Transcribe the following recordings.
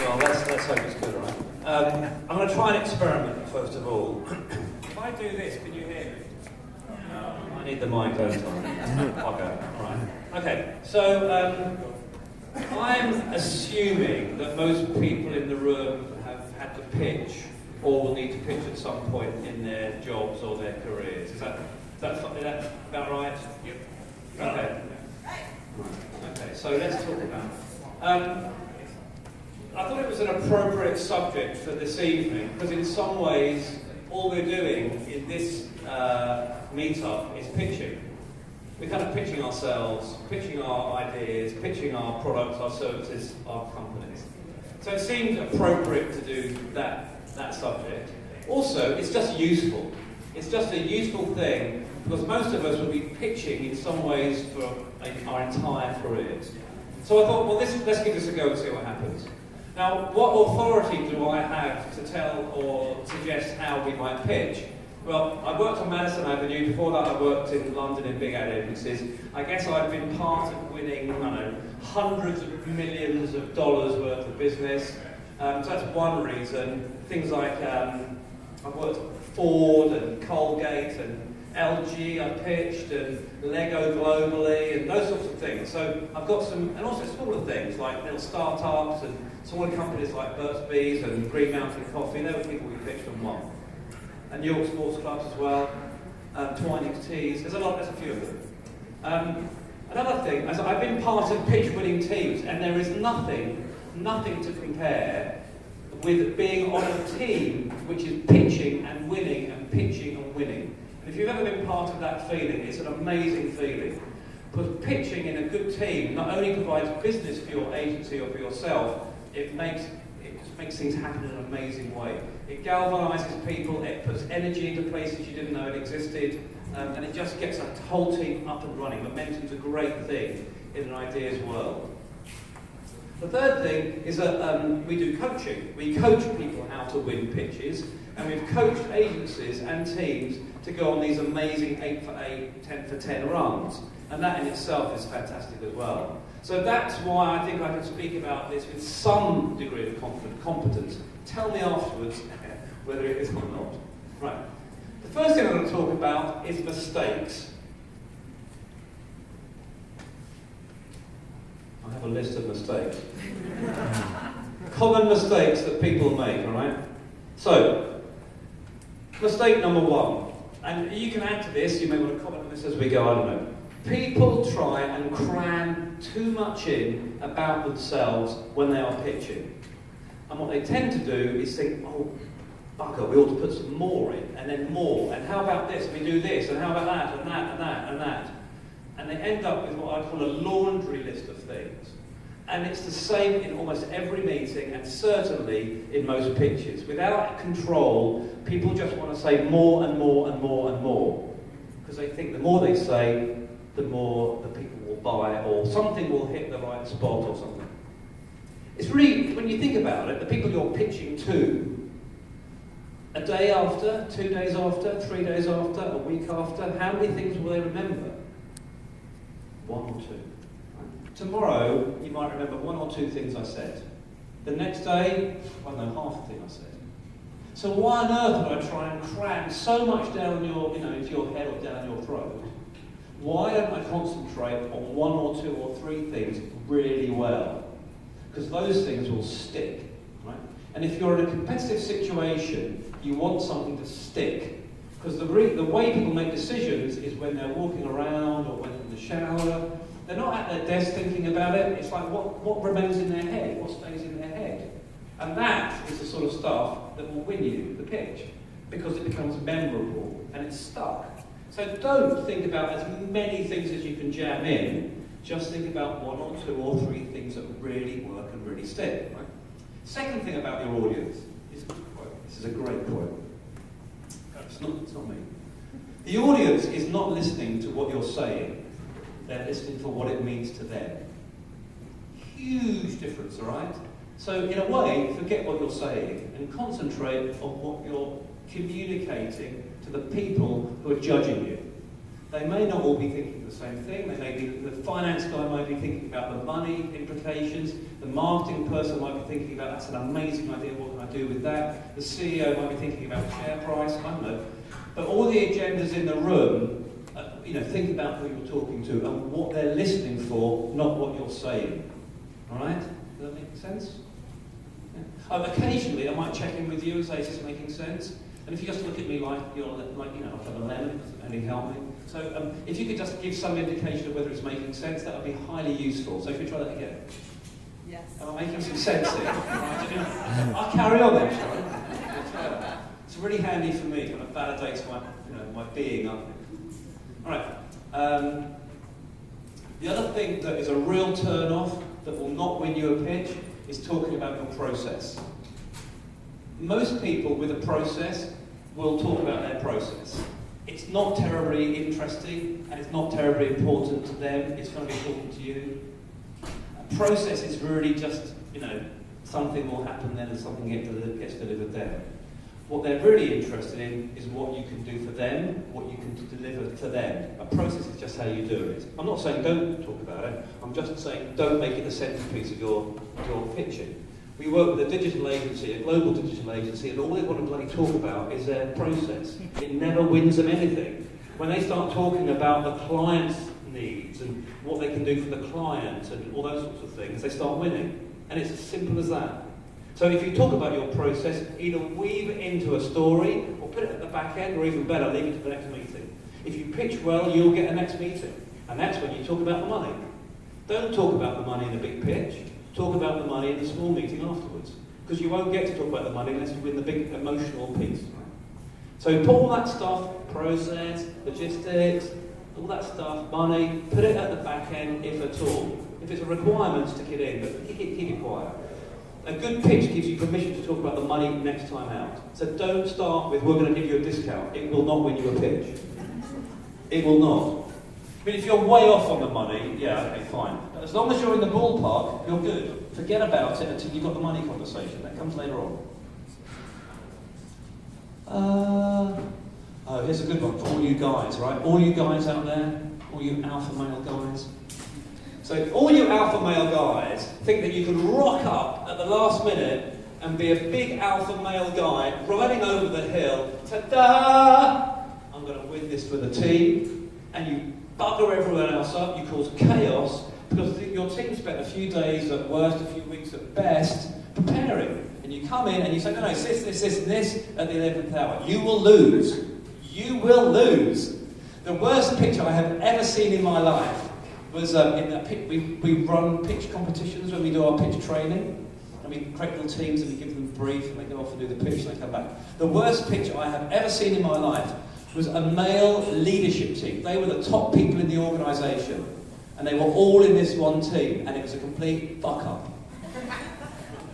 Well, let's hope it's good, all right? I'm going to try an experiment, first of all. If I do this, can you hear me? I need the mic, don't I? I'll go. All right. Okay, so I'm assuming that most people in the room have had to pitch or will need to pitch at some point in their jobs or their careers. Is that about right? Yep. Okay. Okay, so let's talk about it. I thought it was an appropriate subject for this evening because in some ways all we're doing in this meet-up is pitching. We're kind of pitching ourselves, pitching our ideas, pitching our products, our services, our companies. So it seemed appropriate to do that subject. Also, it's just useful. It's just a useful thing because most of us will be pitching in some ways for our entire careers. So I thought, well, let's give this a go and see what happens. Now, what authority do I have to tell or suggest how we might pitch? Well, I worked on Madison Avenue. Before that, I worked in London in big ad agencies. I guess I've been part of winning, I don't know, hundreds of millions of dollars worth of business. So that's one reason. Things like I've worked at Ford and Colgate and LG I pitched and Lego globally and those sorts of things. So I've got some, and also smaller things like little startups and smaller companies like Burt's Bees and Green Mountain Coffee. They were people we pitched and won. And New York sports clubs as well, Twinings Teas, there's a few of them. Another thing, as I've been part of pitch-winning teams, and there is nothing to compare with being on a team which is pitching and winning and pitching and winning. And if you've ever been part of that feeling, it's an amazing feeling. Because pitching in a good team not only provides business for your agency or for yourself, it just makes things happen in an amazing way. It galvanises people, it puts energy into places you didn't know it existed, and it just gets a whole team up and running. Momentum's a great thing in an ideas world. The third thing is that we do coaching. We coach people how to win pitches, and we've coached agencies and teams to go on these amazing 8 for 8, 10 for 10 runs. And that in itself is fantastic as well. So that's why I think I can speak about this with some degree of competence. Tell me afterwards whether it is or not. Right. The first thing I'm going to talk about is mistakes. I have a list of mistakes. Common mistakes that people make, all right? So, mistake number one. And you can add to this, you may want to comment on this as we go, I don't know. People try and cram too much in about themselves when they are pitching. And what they tend to do is think, oh, bugger, we ought to put some more in, and then more, and how about this, we do this, and how about that, and that, and that, and that. And they end up with what I call a laundry list of things. And it's the same in almost every meeting, and certainly in most pitches. Without control, people just want to say more and more and more and more. Because they think the more they say, the more the people will buy, or something will hit the right spot or something. It's really, when you think about it, the people you're pitching to, a day after, 2 days after, 3 days after, a week after, how many things will they remember? 1 or 2. Right? Tomorrow, you might remember 1 or 2 things I said. The next day, I know half the thing I said. So why on earth would I try and cram so much down your, into your head or down your throat? Why don't I concentrate on 1 or 2 or 3 things really well? Because those things will stick, right? And if you're in a competitive situation, you want something to stick. Because the way people make decisions is when they're walking around or when they're in the shower. They're not at their desk thinking about it. It's like what remains in their head, what stays in their head. And that is the sort of stuff that will win you the pitch. Because it becomes memorable and it's stuck. So don't think about as many things as you can jam in. Just think about 1 or 2 or 3 things that really work and really stick. Right? Second thing about your audience is a quote. This is a great quote. It's not me. The audience is not listening to what you're saying. They're listening for what it means to them. Huge difference, all right? So in a way, forget what you're saying and concentrate on what you're communicating to the people who are judging you. They may not all be thinking the same thing. The finance guy might be thinking about the money implications. The marketing person might be thinking about, that's an amazing idea, what can I do with that? The CEO might be thinking about share price, I don't know. But all the agendas in the room, think about who you're talking to and what they're listening for, not what you're saying. All right? Does that make sense? Yeah. Occasionally, I might check in with you and say, is this making sense? And if you just look at me like you're like a lemon, it doesn't really help me. So if you could just give some indication of whether it's making sense, that would be highly useful. So if you try that again. Yes. Am I making some sense here? I'll carry on then, shall I? It's really handy for me, kind of validates my being up. All right. The other thing that is a real turn-off that will not win you a pitch is talking about your process. Most people with a process will talk about their process. It's not terribly interesting and it's not terribly important to them. It's going to be important to you. A process is really just, something will happen then and something gets delivered then. What they're really interested in is what you can do for them, what you can deliver to them. A process is just how you do it. I'm not saying don't talk about it. I'm just saying don't make it the centerpiece of your pitching. We work with a digital agency, a global digital agency, and all they want to bloody talk about is their process. It never wins them anything. When they start talking about the client's needs and what they can do for the client and all those sorts of things, they start winning. And it's as simple as that. So if you talk about your process, either weave it into a story or put it at the back end, or even better, leave it to the next meeting. If you pitch well, you'll get a next meeting. And that's when you talk about the money. Don't talk about the money in a big pitch. Talk about the money in the small meeting afterwards. Because you won't get to talk about the money unless you win the big emotional piece. Right? So put all that stuff, process, logistics, all that stuff, money, put it at the back end if at all. If it's a requirement, stick it in, but keep it quiet. A good pitch gives you permission to talk about the money next time out. So don't start with, we're going to give you a discount. It will not win you a pitch. It will not. I mean, if you're way off on the money, yeah, okay, fine. But as long as you're in the ballpark, you're good. Forget about it until you've got the money conversation. That comes later on. Here's a good one for all you guys, right? All you guys out there, all you alpha male guys. So all you alpha male guys think that you can rock up at the last minute and be a big alpha male guy riding over the hill, ta-da! I'm going to win this for the team. And you bugger everyone else up, you cause chaos, because your team spent a few days at worst, a few weeks at best, preparing. And you come in and you say, no, it's this, and this at the 11th hour. You will lose. You will lose. The worst pitch I have ever seen in my life was in that pitch. We run pitch competitions when we do our pitch training, and we create little teams and we give them a brief and they go off and do the pitch and they come back. The worst pitch I have ever seen in my life was a male leadership team. They were the top people in the organisation, and they were all in this one team, and it was a complete fuck up.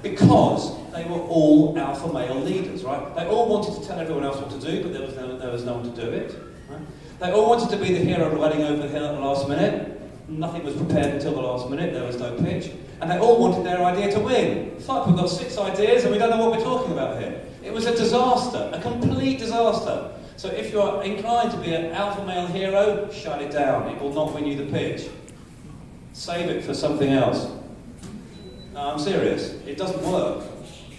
Because they were all alpha male leaders, right? They all wanted to tell everyone else what to do, but there was no one to do it. Right? They all wanted to be the hero riding over the hill at the last minute. Nothing was prepared until the last minute, there was no pitch. And they all wanted their idea to win. It's like we've got 6 ideas and we don't know what we're talking about here. It was a disaster, a complete disaster. So if you're inclined to be an alpha male hero, shut it down. It will not win you the pitch. Save it for something else. No, I'm serious. It doesn't work.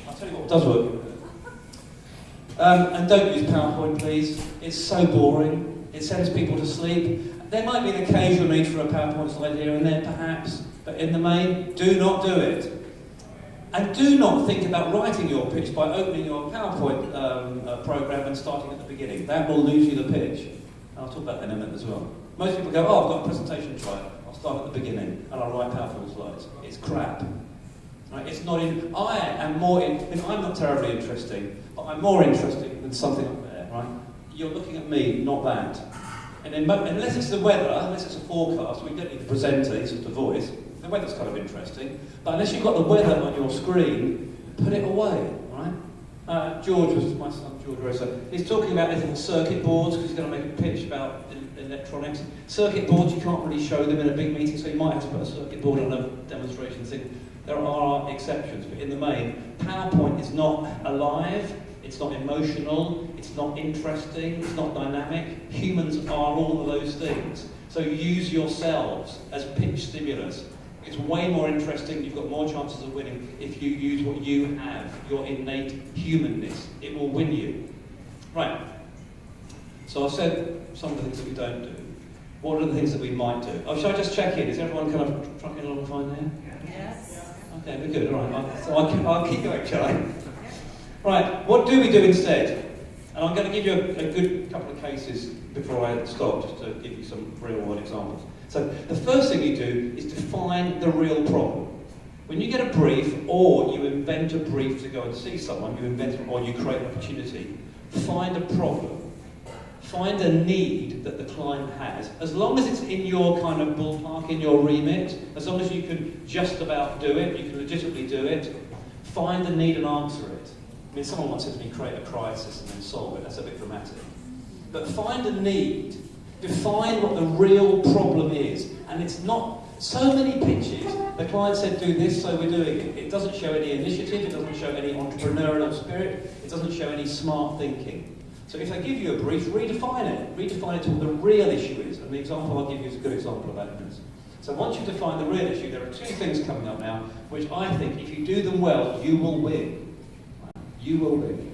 I'll tell you what does work. And don't use PowerPoint, please. It's so boring. It sends people to sleep. There might be an occasional need for a PowerPoint slide here and there, perhaps, but in the main, do not do it. And do not think about writing your pitch by opening your PowerPoint program and starting at the beginning. That will lose you the pitch. And I'll talk about that in a minute as well. Most people go, oh, I've got a presentation to write. I'll start at the beginning and I'll write PowerPoint slides. It's crap. Right? It's not in. I am more in. I'm not terribly interesting, but I'm more interesting than something up there. Right? You're looking at me, not that. And unless it's the weather, unless it's a forecast, we don't need the presenter, it's just a voice. The weather's kind of interesting. But unless you've got the weather on your screen, put it away, right? George was, my son George Rosa, he's talking about little circuit boards, because he's going to make a pitch about electronics. Circuit boards, you can't really show them in a big meeting, so you might have to put a circuit board on a demonstration thing. There are exceptions, but in the main, PowerPoint is not alive. It's not emotional, it's not interesting, it's not dynamic. Humans are all of those things. So use yourselves as pitch stimulus. It's way more interesting, you've got more chances of winning if you use what you have, your innate humanness. It will win you. Right. So I've said some of the things that we don't do. What are the things that we might do? Oh, shall I just check in? Is everyone kind of trucking along fine there? Yes. Okay, we're good. All right. So I'll keep going, shall I? Right. What do we do instead? And I'm going to give you a good couple of cases before I stop, just to give you some real-world examples. So the first thing you do is define the real problem. When you get a brief, or you invent a brief to go and see someone, or you create an opportunity, find a problem. Find a need that the client has. As long as it's in your kind of ballpark, in your remit, as long as you can just about do it, you can legitimately do it, find the need and answer it. I mean, someone once said to me, create a crisis and then solve it. That's a bit dramatic. But find a need. Define what the real problem is. And it's not so many pitches. The client said, do this, so we're doing it. It doesn't show any initiative. It doesn't show any entrepreneurial spirit. It doesn't show any smart thinking. So if I give you a brief, redefine it. Redefine it to what the real issue is. And the example I'll give you is a good example of that. So once you define the real issue, there are two things coming up now, which I think, if you do them well, you will win. You will win.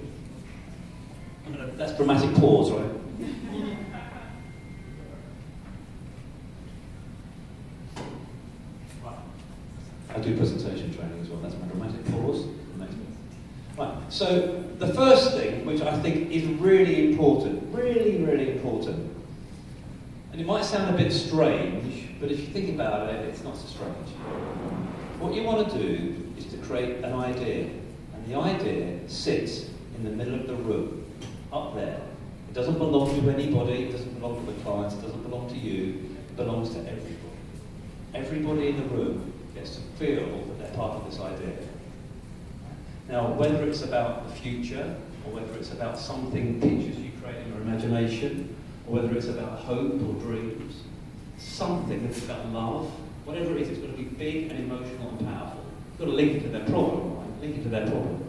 That's dramatic pause, right? I do presentation training as well. That's my dramatic pause. Right, so the first thing, which I think is really important, really important, and it might sound a bit strange, but if you think about it, it's not so strange. What you want to do is to create an idea, and the idea sits in the middle of the room, up there. It doesn't belong to anybody, it doesn't belong to the clients, it doesn't belong to you, it belongs to everybody. Everybody in the room gets to feel that they're part of this idea. Now, whether it's about the future, or whether it's about something, pictures you create in your imagination, or whether it's about hope or dreams, something that's about love, whatever it is, it's got to be big and emotional and powerful. You've got to link it to their problem, right? Link it to their problem.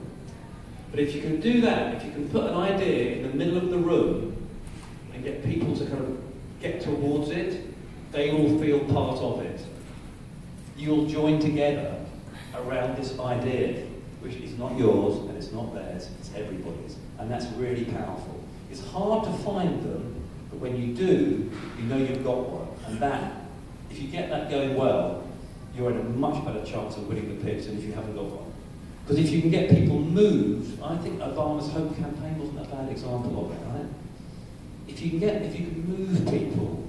But if you can do that, if you can put an idea in the middle of the room and get people to kind of get towards it, they will feel part of it. You'll join together around this idea, which is not yours and it's not theirs, it's everybody's. And that's really powerful. It's hard to find them, but when you do, you know you've got one. And that, if you get that going well, you're in a much better chance of winning the pitch than if you haven't got one. Because if you can get people moved, I think Obama's Hope campaign wasn't a bad example of it, right? If you can move people,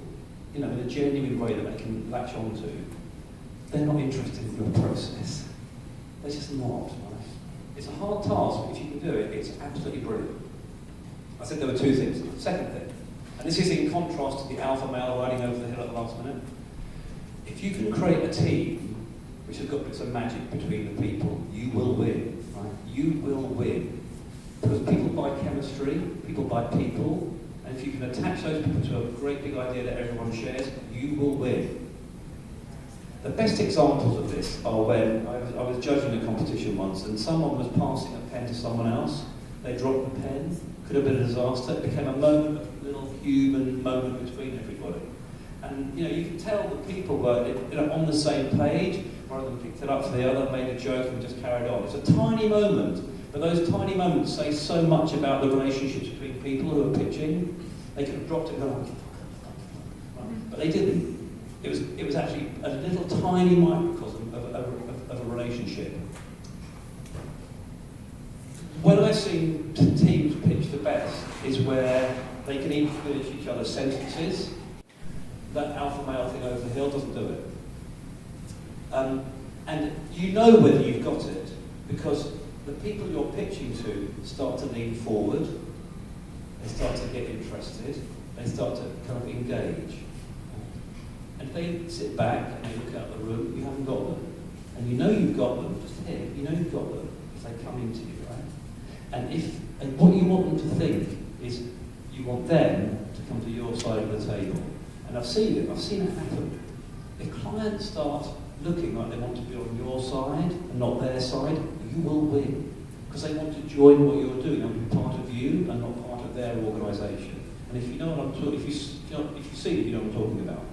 in a genuine way that they can latch onto, they're not interested in your process. They're just not, right? It's a hard task, but if you can do it, it's absolutely brilliant. I said there were two things. Second thing, and this is in contrast to the alpha male riding over the hill at the last minute. If you can create a team which has got bits of magic between the people, you will win, right? You will win. Because people buy chemistry, people buy people, and if you can attach those people to a great big idea that everyone shares, you will win. The best examples of this are when I was judging a competition once and someone was passing a pen to someone else. They dropped the pen, could have been a disaster. It became a moment, a little human moment between everybody. And you can tell that people were on the same page. One of them picked it up for the other, made a joke and just carried on. It's a tiny moment, but those tiny moments say so much about the relationships between people who are pitching. They could have dropped it and gone, but they didn't. It was actually a little tiny microcosm of a relationship. When I've seen teams pitch the best is where they can even finish each other's sentences. That alpha male thing over the hill doesn't do it. And you know whether you've got it because the people you're pitching to start to lean forward, they start to get interested, they start to kind of engage. And if they sit back and they look out the room, you haven't got them. And you know you've got them, just here, you know you've got them if they come into you, right? And what you want them to think is you want them to come to your side of the table. And I've seen it happen. If clients start looking like they want to be on your side and not their side, you will win. Because they want to join what you're doing, they want to be part of you and not part of their organisation. And if you know what I'm talking, if you see it, you know what I'm talking about.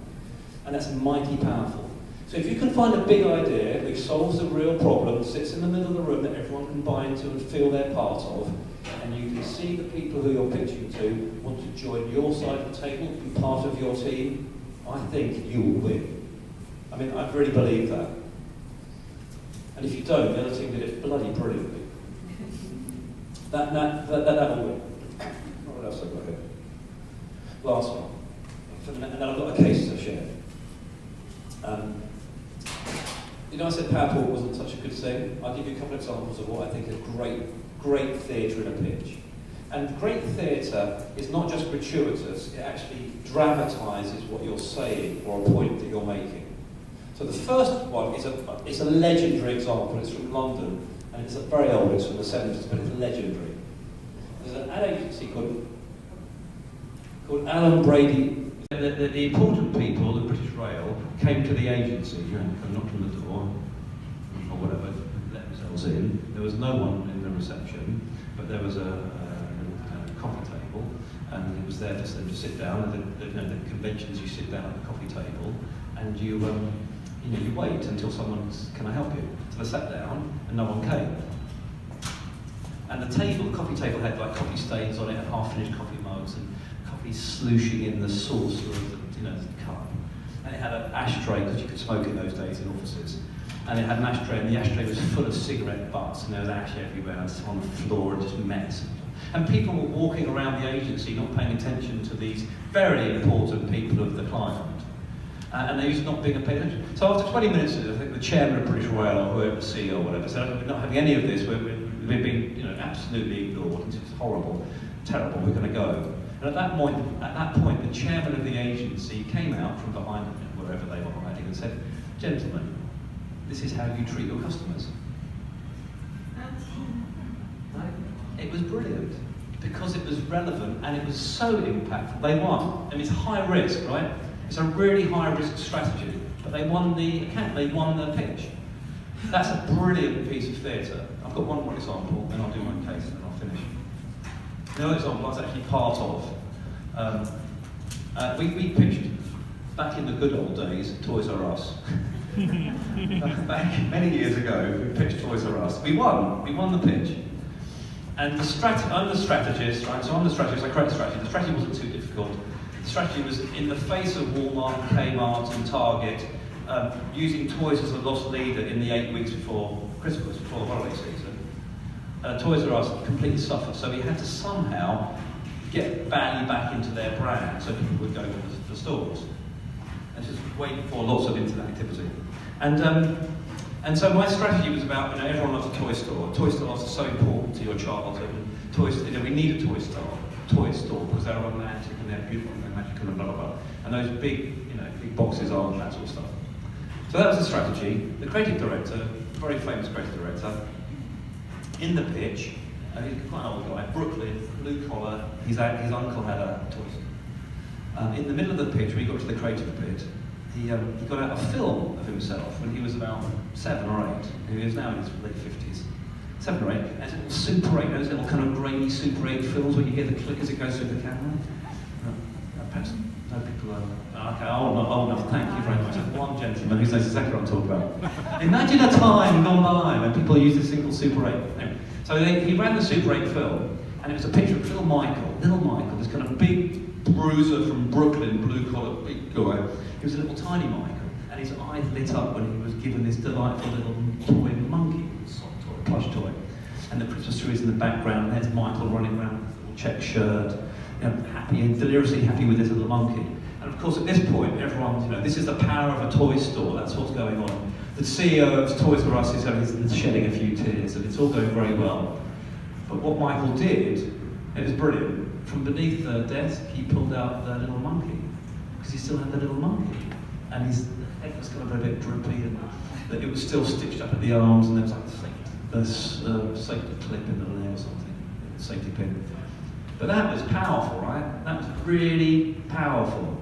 And that's mighty powerful. So So if you can find a big idea which solves a real problem, sits in the middle of the room that everyone can buy into and feel they're part of, and you can see the people who you're pitching to want to join your side of the table, be part of your team, I think you will win. I mean, I really believe that. And if you don't, the other team did it bloody brilliantly. That will win. What else have I got here? Last one. And then I've got a case to share. You know, I said PowerPoint wasn't such a good thing. I'll give you a couple of examples of what I think is great theatre in a pitch. And great theatre is not just gratuitous, it actually dramatises what you're saying or a point that you're making. So the first one is a legendary example. It's from London, and it's very old, it's from the 70s, but it's legendary. There's an ad agency called Alan Brady. The important people at British Rail came to the agency, and knocked on the door, or whatever, let themselves in. There was no one in the reception, but there was a coffee table, and it was there for them to sit down. The conventions, you sit down at the coffee table, and you wait until someone's, can I help you? So they sat down, and no one came. And the coffee table had like coffee stains on it, and half-finished coffee mugs, and coffee slooshing in the saucer of the cup. And it had an ashtray, because you could smoke in those days in offices. And it had an ashtray, and the ashtray was full of cigarette butts, and there was ash everywhere, and on the floor, and just mess. And people were walking around the agency, not paying attention to these very important people of the client. And they used not being paid attention. So after 20 minutes, I think the chairman of British Rail, or whoever, CEO or whatever, said, we're not having any of this, we're being absolutely ignored, it's horrible, terrible, we're going to go. And at that point, the chairman of the agency came out from behind wherever they were hiding and said, gentlemen, this is how you treat your customers. Right? It was brilliant, because it was relevant and it was so impactful. They won, and it's high risk, right? It's a really high risk strategy, but they won the pitch. That's a brilliant piece of theatre. I've got one more example, then I'll do my case and then I'll finish. Another example I was actually part of. We pitched, back in the good old days, Toys R Us. Back many years ago, we pitched Toys R Us. We won the pitch. And I'm the strategist, right? So I'm the strategist, I create the strategy. The strategy wasn't too difficult. The strategy was in the face of Walmart, Kmart and Target, using toys as a loss leader in the 8 weeks before Christmas, before the holiday season. Toys R Us completely suffered, so we had to somehow get value back into their brand so people would go to the stores. And just way before lots of internet activity. And so my strategy was about, everyone loves a toy store. Toy stores are so important to your childhood. We need a toy store because they're romantic and they're beautiful and they're magical and blah blah blah. And those big boxes are and that sort of stuff. So that was the strategy. The creative director, very famous creative director, in the pitch, he's quite an old guy, Brooklyn, blue collar. His uncle had a toy store. In the middle of the pitch, when he got to the creative bit, he got out a film of himself when he was about 7 or 8. He was now in his late 50s. 7 or 8, and it's little Super 8, those little kind of grainy Super 8 films where you hear the click as it goes through the camera. Perhaps no people are, okay, old enough, thank you very much. There's one gentleman who knows exactly what I'm talking about. Imagine a time gone by when people used a single Super 8. Anyway, so he ran the Super 8 film, and it was a picture of little Michael, this kind of big bruiser from Brooklyn, blue collar, big guy. He was a little tiny Michael, and his eyes lit up when he was given this delightful little toy monkey, soft toy, plush toy. And the Christmas tree is in the background, and there's Michael running around with a little check shirt, happy and deliriously happy with his little monkey. And of course at this point, everyone's, this is the power of a toy store, that's what's going on. The CEO of Toys R Us is shedding a few tears, and it's all going very well. But what Michael did, it was brilliant. From beneath the desk, he pulled out the little monkey, because he still had the little monkey. And his head was kind of a bit droopy, and it was still stitched up at the arms, and there was like this safety clip in the leg or something, safety pin. But that was powerful, right? That was really powerful,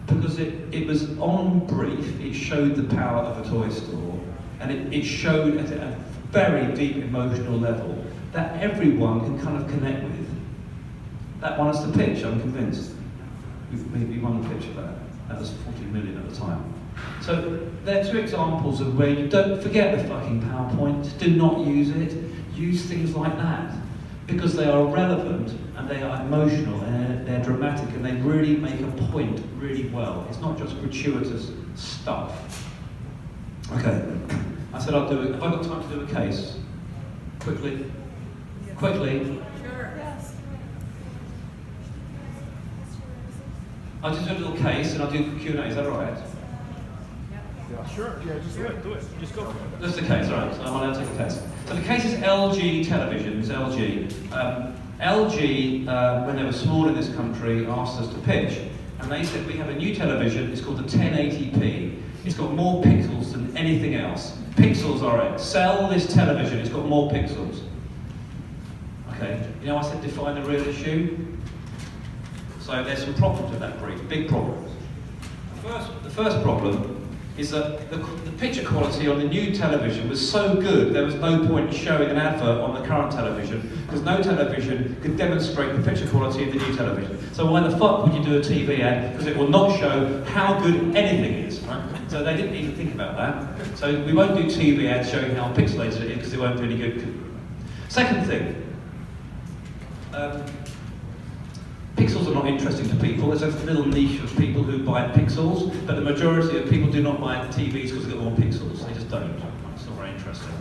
because it was on brief, it showed the power of a toy store, and it showed at a very deep emotional level that everyone can kind of connect with. That won us the pitch, I'm convinced. We won the pitch of that. That was 40 million at the time. So they're two examples of where you don't forget the fucking PowerPoint, do not use it, use things like that. Because they are relevant and they are emotional and they're dramatic and they really make a point really well. It's not just gratuitous stuff. Okay, I said I'll do it. Have I got time to do a case? Quickly? Quickly? Sure. Yes. I'll just do a little case and I'll do Q&A, is that all right? Yeah, sure. Yeah, just do it. Just go for it. Just the case, all right. So I'm allowed to take a case. So the case is LG television. It's LG. LG, when they were small in this country, asked us to pitch. And they said, we have a new television. It's called the 1080p. It's got more pixels than anything else. Pixels are it. Sell this television. It's got more pixels. Okay. You know, I said define the real issue. So there's some problems with that brief. Big problems. The first problem is that the picture quality on the new television was so good there was no point showing an advert on the current television because no television could demonstrate the picture quality of the new television. So why the fuck would you do a TV ad? Because it will not show how good anything is, right? So they didn't even think about that. So we won't do TV ads showing how pixelated it is because it won't do any good. Second thing, pixels are not interesting to people. There's a little niche of people who buy pixels, but the majority of people do not buy TVs because they've got more pixels. They just don't. It's not very interesting.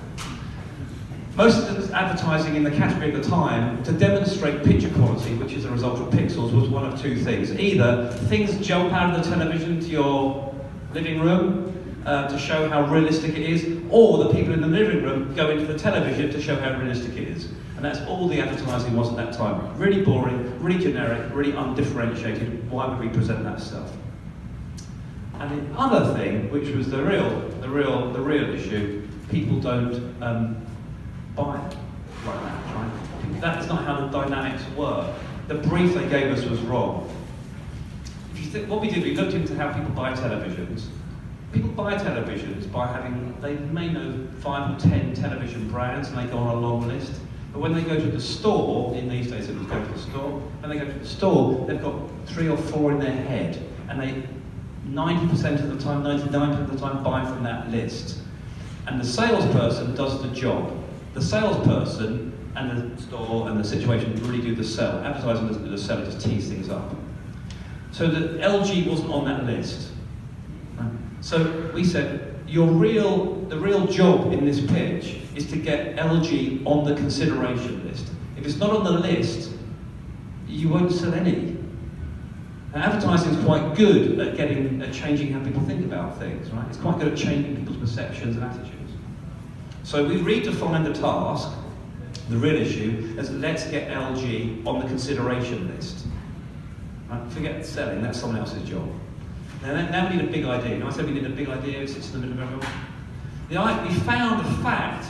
Most of the advertising in the category at the time to demonstrate picture quality, which is a result of pixels, was one of two things. Either things jump out of the television to your living room to show how realistic it is, or the people in the living room go into the television to show how realistic it is. And that's all the advertising was at that time. Really boring, really generic, really undifferentiated. Why would we present that stuff? And the other thing, which was the real issue, people don't buy it like that, right? That's not how the dynamics work. The brief they gave us was wrong. If you think, what we did, we looked into how people buy televisions. People buy televisions by having, they may know 5 or 10 television brands and they go on a long list. But when they go to the store, in these days it was go to the store, when they go to the store, they've got 3 or 4 in their head. And they, 90% of the time, 99% of the time, buy from that list. And the salesperson does the job. The salesperson and the store and the situation really do the sell. Advertising doesn't do the sell, it just tease things up. So the LG wasn't on that list. So we said, the real job in this pitch is to get LG on the consideration list. If it's not on the list, you won't sell any. Now, advertising is quite good at changing how people think about things, right? It's quite good at changing people's perceptions and attitudes. So we redefined the task, the real issue, as let's get LG on the consideration list. Right? Forget selling, that's someone else's job. Now we need a big idea. Now I said we need a big idea, it sits in the middle of everyone. We found a fact,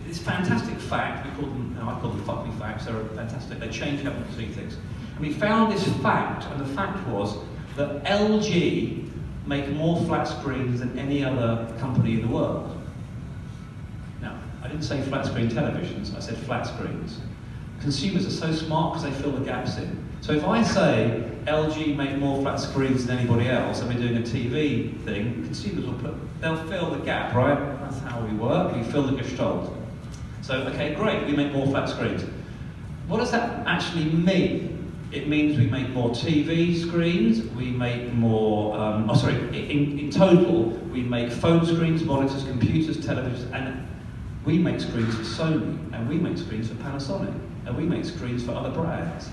this fantastic fact, I call them fuck me facts, they're fantastic, they change how we see things. And we found this fact, and the fact was that LG make more flat screens than any other company in the world. Now, I didn't say flat screen televisions, I said flat screens. Consumers are so smart because they fill the gaps in. So if I say LG make more flat screens than anybody else, and we're doing a TV thing, consumers they'll fill the gap, right? That's how we work, we fill the gestalt. So, okay, great, we make more flat screens. What does that actually mean? It means we make more TV screens, we make more, in total, we make phone screens, monitors, computers, televisions, and we make screens for Sony, and we make screens for Panasonic, and we make screens for other brands.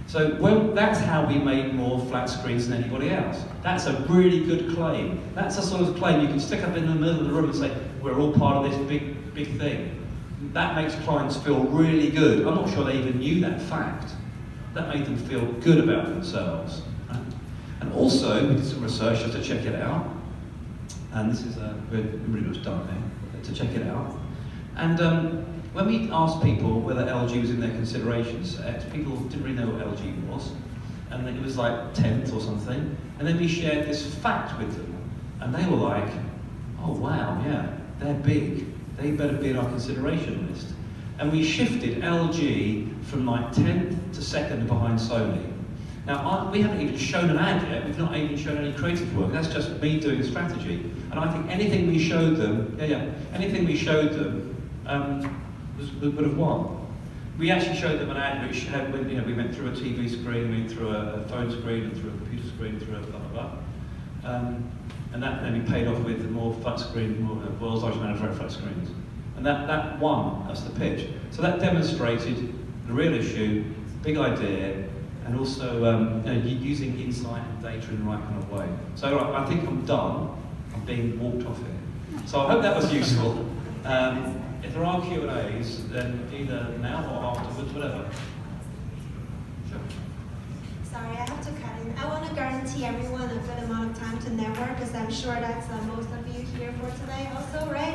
So that's how we make more flat screens than anybody else. That's a really good claim. That's a sort of claim you can stick up in the middle of the room and say, we're all part of this big thing. That makes clients feel really good. I'm not sure they even knew that fact. That made them feel good about themselves. Right? And also, we did some research just to check it out. And this is, we're really much done here, to check it out. And when we asked people whether LG was in their consideration set, people didn't really know what LG was. And then it was like 10th or something. And then we shared this fact with them. And they were like, oh wow, yeah, they're big. They better be in our consideration list. And we shifted LG from like 10th to 2nd behind Sony. Now, we haven't even shown an ad yet, we've not even shown any creative work, that's just me doing strategy. And I think anything we showed them, anything we showed them would have won. We actually showed them an ad which had, we went through a TV screen, we went through a phone screen, and through a computer screen, through a blah, blah, blah. And that then we paid off with more flat screen, more world's largest manufacturer flat screens. And that won, that's the pitch. So that demonstrated the real issue, big idea, and also using insight and data in the right kind of way. So I think I'm done. I'm being walked off here. So I hope that was useful. If there are Q&As, then either now or afterwards, whatever. Sure. Sorry, I have to cut in. I want to guarantee everyone a good amount of time to network, because I'm sure that's most of you here for today also, right?